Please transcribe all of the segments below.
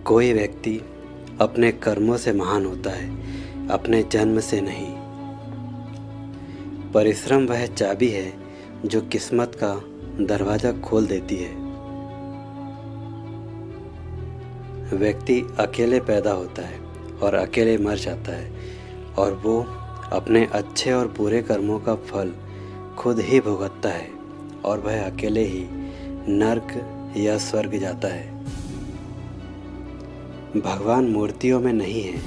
कोई व्यक्ति अपने कर्मों से महान होता है, अपने जन्म से नहीं। परिश्रम वह चाबी है जो किस्मत का दरवाज़ा खोल देती है। व्यक्ति अकेले पैदा होता है और अकेले मर जाता है, और वो अपने अच्छे और बुरे कर्मों का फल खुद ही भुगतता है, और वह अकेले ही नर्क या स्वर्ग जाता है। भगवान मूर्तियों में नहीं है,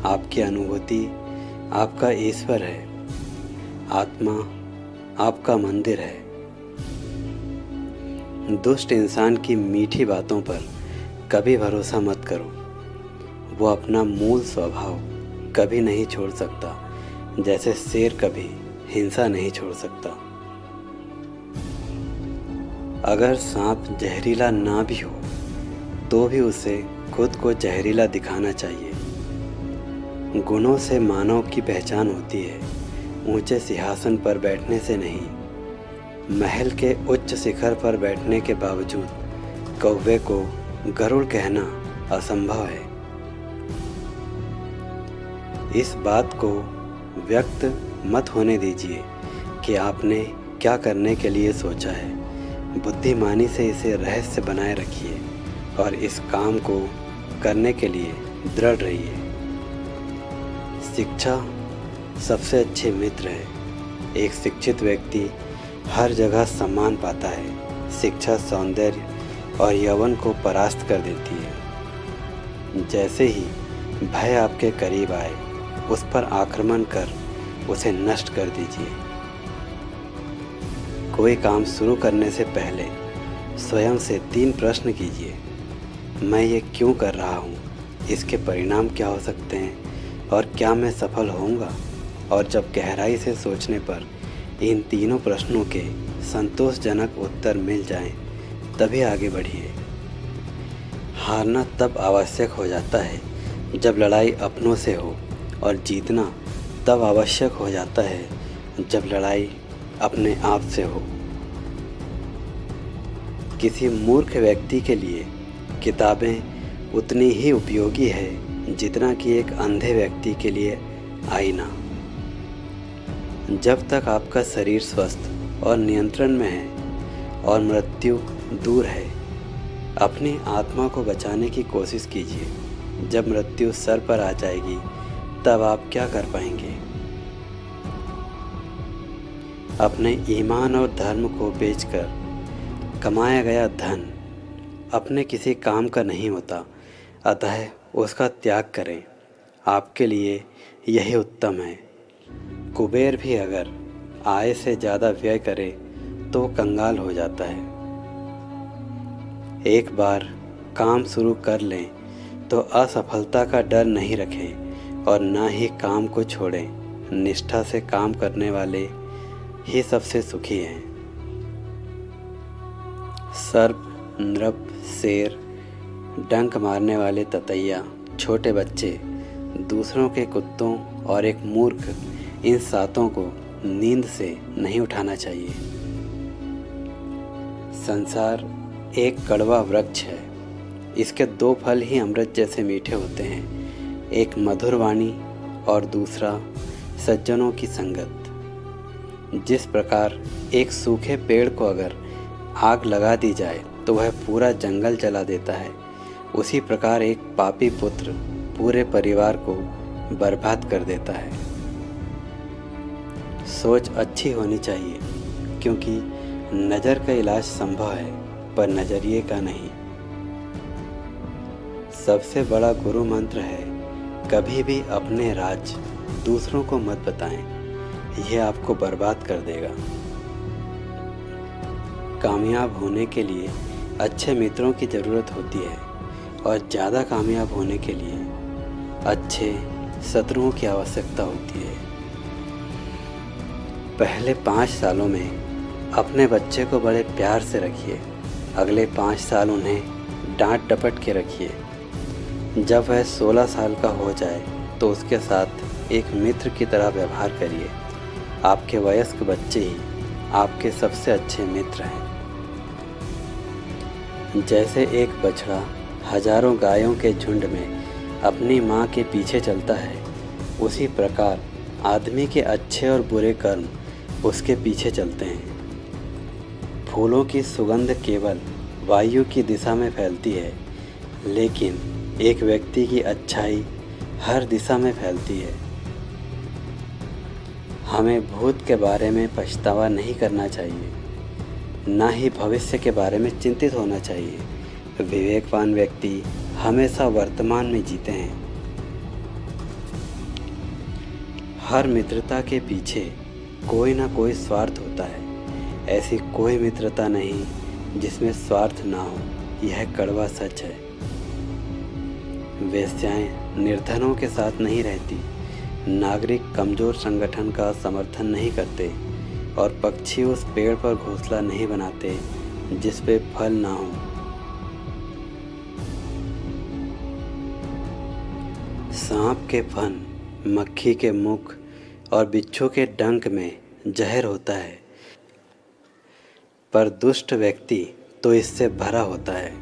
आपकी अनुभूति आपका ईश्वर है, आत्मा आपका मंदिर है। दुष्ट इंसान की मीठी बातों पर कभी भरोसा मत करो, वो अपना मूल स्वभाव कभी नहीं छोड़ सकता, जैसे शेर कभी हिंसा नहीं छोड़ सकता। अगर सांप जहरीला ना भी हो तो भी उसे खुद को जहरीला दिखाना चाहिए। गुणों से मानव की पहचान होती है, ऊंचे सिंहासन पर बैठने से नहीं। महल के उच्च शिखर पर बैठने के बावजूद कौवे को गरुड़ कहना असंभव है। इस बात को व्यक्त मत होने दीजिए कि आपने क्या करने के लिए सोचा है। बुद्धिमानी से इसे रहस्य बनाए रखिए और इस काम को करने के लिए दृढ़ रहिए। शिक्षा सबसे अच्छे मित्र है। एक शिक्षित व्यक्ति हर जगह सम्मान पाता है। शिक्षा सौंदर्य और यौवन को परास्त कर देती है। जैसे ही भय आपके करीब आए, उस पर आक्रमण कर उसे नष्ट कर दीजिए। कोई काम शुरू करने से पहले स्वयं से 3 प्रश्न कीजिए। मैं ये क्यों कर रहा हूँ? इसके परिणाम क्या हो सकते हैं? और क्या मैं सफल होऊंगा? और जब गहराई से सोचने पर इन तीनों प्रश्नों के संतोषजनक उत्तर मिल जाएं, तभी आगे बढ़िए। हारना तब आवश्यक हो जाता है जब लड़ाई अपनों से हो, और जीतना तब आवश्यक हो जाता है जब लड़ाई अपने आप से हो। किसी मूर्ख व्यक्ति के लिए किताबें उतनी ही उपयोगी है जितना कि एक अंधे व्यक्ति के लिए आईना। जब तक आपका शरीर स्वस्थ और नियंत्रण में है और मृत्यु दूर है, अपनी आत्मा को बचाने की कोशिश कीजिए। जब मृत्यु सर पर आ जाएगी, तब आप क्या कर पाएंगे? अपने ईमान और धर्म को बेचकर कमाया गया धन अपने किसी काम का नहीं होता, अतः उसका त्याग करें। आपके लिए यही उत्तम है। कुबेर भी अगर आय से ज़्यादा व्यय करे तो कंगाल हो जाता है। एक बार काम शुरू कर लें तो असफलता का डर नहीं रखें और ना ही काम को छोड़ें। निष्ठा से काम करने वाले ही सबसे सुखी हैं। सर्प, नृप, शेर, डंक मारने वाले ततैया, छोटे बच्चे, दूसरों के कुत्तों और एक मूर्ख, इन 7 को नींद से नहीं उठाना चाहिए। संसार एक कड़वा वृक्ष है। इसके 2 फल ही अमृत जैसे मीठे होते हैं, एक मधुर वाणी और दूसरा सज्जनों की संगत। जिस प्रकार एक सूखे पेड़ को अगर आग लगा दी जाए तो वह पूरा जंगल जला देता है, उसी प्रकार एक पापी पुत्र पूरे परिवार को बर्बाद कर देता है। सोच अच्छी होनी चाहिए, क्योंकि नज़र का इलाज संभव है पर नज़रिए का नहीं। सबसे बड़ा गुरु मंत्र है, कभी भी अपने राज दूसरों को मत बताएं, यह आपको बर्बाद कर देगा। कामयाब होने के लिए अच्छे मित्रों की ज़रूरत होती है, और ज़्यादा कामयाब होने के लिए अच्छे शत्रुओं की आवश्यकता होती है। पहले 5 सालों में अपने बच्चे को बड़े प्यार से रखिए, अगले 5 साल उन्हें डांट डपट के रखिए। जब वह 16 साल का हो जाए तो उसके साथ एक मित्र की तरह व्यवहार करिए। आपके वयस्क बच्चे ही आपके सबसे अच्छे मित्र हैं। जैसे एक बछड़ा हजारों गायों के झुंड में अपनी माँ के पीछे चलता है, उसी प्रकार आदमी के अच्छे और बुरे कर्म उसके पीछे चलते हैं। फूलों की सुगंध केवल वायु की दिशा में फैलती है, लेकिन एक व्यक्ति की अच्छाई हर दिशा में फैलती है। हमें भूत के बारे में पछतावा नहीं करना चाहिए, ना ही भविष्य के बारे में चिंतित होना चाहिए। विवेकवान व्यक्ति हमेशा वर्तमान में जीते हैं। हर मित्रता के पीछे कोई ना कोई स्वार्थ होता है। ऐसी कोई मित्रता नहीं जिसमें स्वार्थ ना हो, यह कड़वा सच है। वेश्याएं निर्धनों के साथ नहीं रहती, नागरिक कमज़ोर संगठन का समर्थन नहीं करते और पक्षी उस पेड़ पर घोंसला नहीं बनाते जिस पे फल ना हो। सांप के फन, मक्खी के मुख और बिच्छू के डंक में जहर होता है, पर दुष्ट व्यक्ति तो इससे भरा होता है।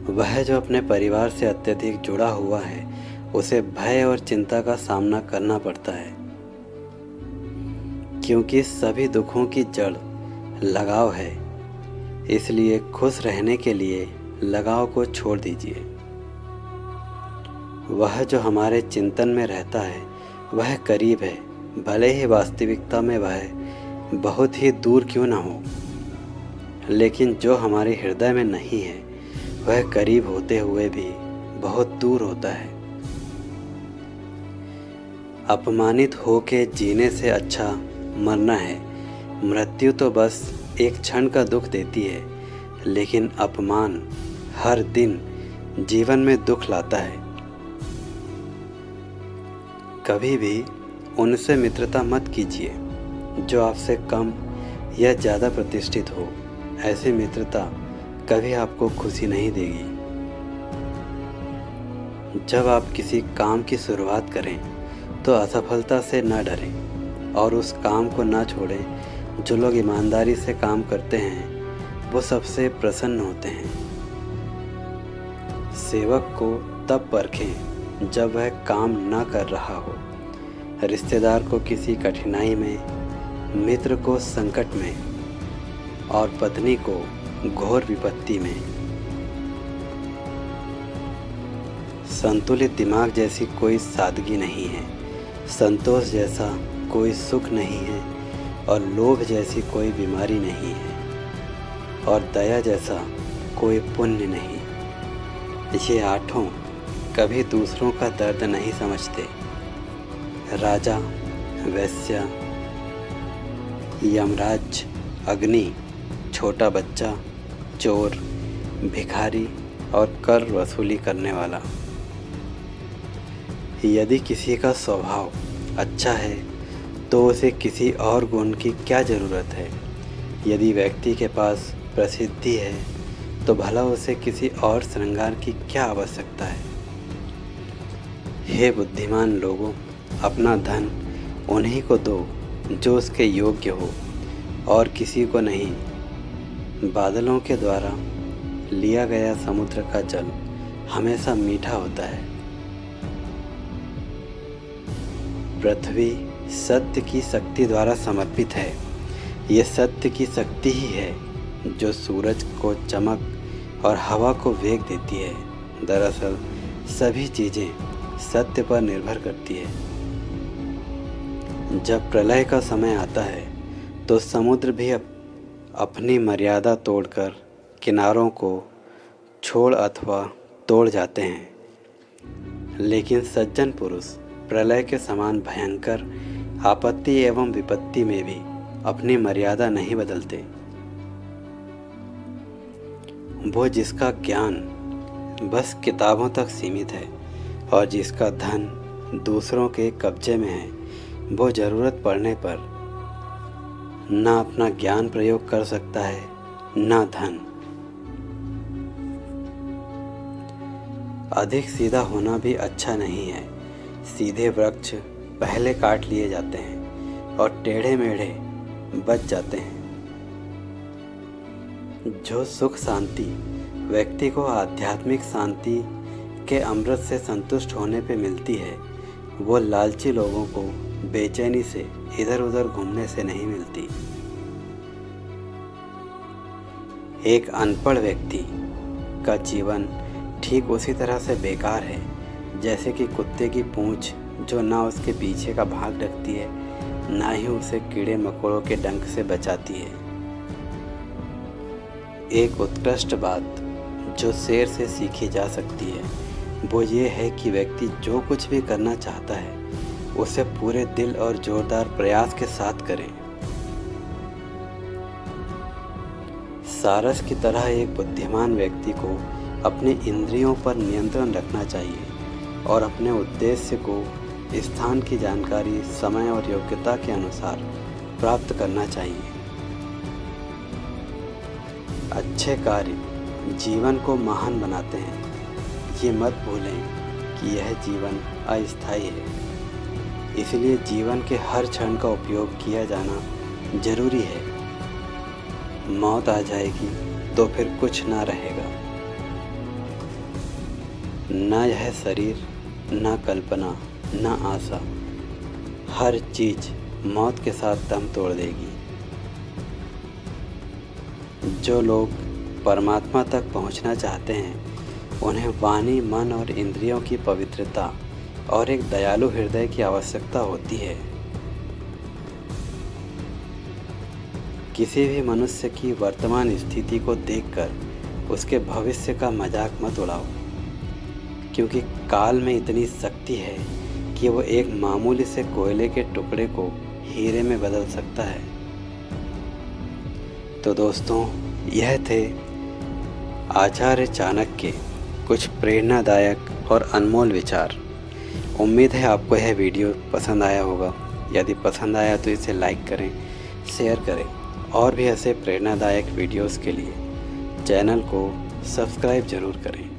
वह जो अपने परिवार से अत्यधिक जुड़ा हुआ है, उसे भय और चिंता का सामना करना पड़ता है, क्योंकि सभी दुखों की जड़ लगाव है। इसलिए खुश रहने के लिए लगाव को छोड़ दीजिए। वह जो हमारे चिंतन में रहता है वह करीब है, भले ही वास्तविकता में वह बहुत ही दूर क्यों ना हो। लेकिन जो हमारे हृदय में नहीं है वह करीब होते हुए भी बहुत दूर होता है। अपमानित होके जीने से अच्छा मरना है। मृत्यु तो बस एक क्षण का दुख देती है, लेकिन अपमान हर दिन जीवन में दुख लाता है। कभी भी उनसे मित्रता मत कीजिए जो आपसे कम या ज़्यादा प्रतिष्ठित हो। ऐसी मित्रता कभी आपको खुशी नहीं देगी। जब आप किसी काम की शुरुआत करें तो असफलता से न डरें और उस काम को न छोड़ें। जो लोग ईमानदारी से काम करते हैं वो सबसे प्रसन्न होते हैं। सेवक को तब परखें जब वह काम न कर रहा हो, रिश्तेदार को किसी कठिनाई में, मित्र को संकट में और पत्नी को घोर विपत्ति में। संतुलित दिमाग जैसी कोई सादगी नहीं है, संतोष जैसा कोई सुख नहीं है और लोभ जैसी कोई बीमारी नहीं है और दया जैसा कोई पुण्य नहीं। ये आठों कभी दूसरों का दर्द नहीं समझते। राजा, वैश्या, यमराज, अग्नि, छोटा बच्चा, चोर, भिखारी और कर वसूली करने वाला। यदि किसी का स्वभाव अच्छा है तो उसे किसी और गुण की क्या ज़रूरत है। यदि व्यक्ति के पास प्रसिद्धि है तो भला उसे किसी और श्रृंगार की क्या आवश्यकता है। हे बुद्धिमान लोगों, अपना धन उन्हीं को दो जो उसके योग्य हो और किसी को नहीं। बादलों के द्वारा लिया गया समुद्र का जल हमेशा मीठा होता है। पृथ्वी सत्य की शक्ति द्वारा समर्पित है। ये सत्य की शक्ति ही है जो सूरज को चमक और हवा को वेग देती है। दरअसल सभी चीज़ें सत्य पर निर्भर करती है। जब प्रलय का समय आता है तो समुद्र भी अपनी मर्यादा तोड़कर किनारों को छोड़ अथवा तोड़ जाते हैं। लेकिन सज्जन पुरुष प्रलय के समान भयंकर आपत्ति एवं विपत्ति में भी अपनी मर्यादा नहीं बदलते। वो जिसका ज्ञान बस किताबों तक सीमित है और जिसका धन दूसरों के कब्जे में है, वो ज़रूरत पड़ने पर ना अपना ज्ञान प्रयोग कर सकता है ना धन। अधिक सीधा होना भी अच्छा नहीं है। सीधे वृक्ष पहले काट लिए जाते हैं और टेढ़े मेढ़े बच जाते हैं। जो सुख शांति व्यक्ति को आध्यात्मिक शांति के अमृत से संतुष्ट होने पे मिलती है, वो लालची लोगों को बेचैनी से इधर उधर घूमने से नहीं मिलती। एक अनपढ़ व्यक्ति का जीवन ठीक उसी तरह से बेकार है जैसे कि कुत्ते की पूंछ जो ना उसके पीछे का भाग रखती है, ना ही उसे कीड़े मकोड़ों के डंक से बचाती है। एक उत्कृष्ट बात जो शेर से सीखी जा सकती है वो ये है कि व्यक्ति जो कुछ भी करना चाहता है उसे पूरे दिल और जोरदार प्रयास के साथ करे। सारस की तरह एक बुद्धिमान व्यक्ति को अपनी इंद्रियों पर नियंत्रण रखना चाहिए और अपने उद्देश्य को स्थान की जानकारी समय और योग्यता के अनुसार प्राप्त करना चाहिए। अच्छे कार्य जीवन को महान बनाते हैं। ये मत भूलें कि यह जीवन अस्थायी है, इसलिए जीवन के हर क्षण का उपयोग किया जाना जरूरी है। मौत आ जाएगी तो फिर कुछ ना रहेगा, ना यह शरीर, ना कल्पना, ना आशा। हर चीज मौत के साथ दम तोड़ देगी। जो लोग परमात्मा तक पहुंचना चाहते हैं उन्हें वाणी, मन और इंद्रियों की पवित्रता और एक दयालु हृदय की आवश्यकता होती है। किसी भी मनुष्य की वर्तमान स्थिति को देखकर उसके भविष्य का मजाक मत उड़ाओ, क्योंकि काल में इतनी शक्ति है कि वो एक मामूली से कोयले के टुकड़े को हीरे में बदल सकता है। तो दोस्तों, यह थे आचार्य चाणक्य के कुछ प्रेरणादायक और अनमोल विचार। उम्मीद है आपको यह वीडियो पसंद आया होगा। यदि पसंद आया तो इसे लाइक करें, शेयर करें और भी ऐसे प्रेरणादायक वीडियोस के लिए चैनल को सब्सक्राइब ज़रूर करें।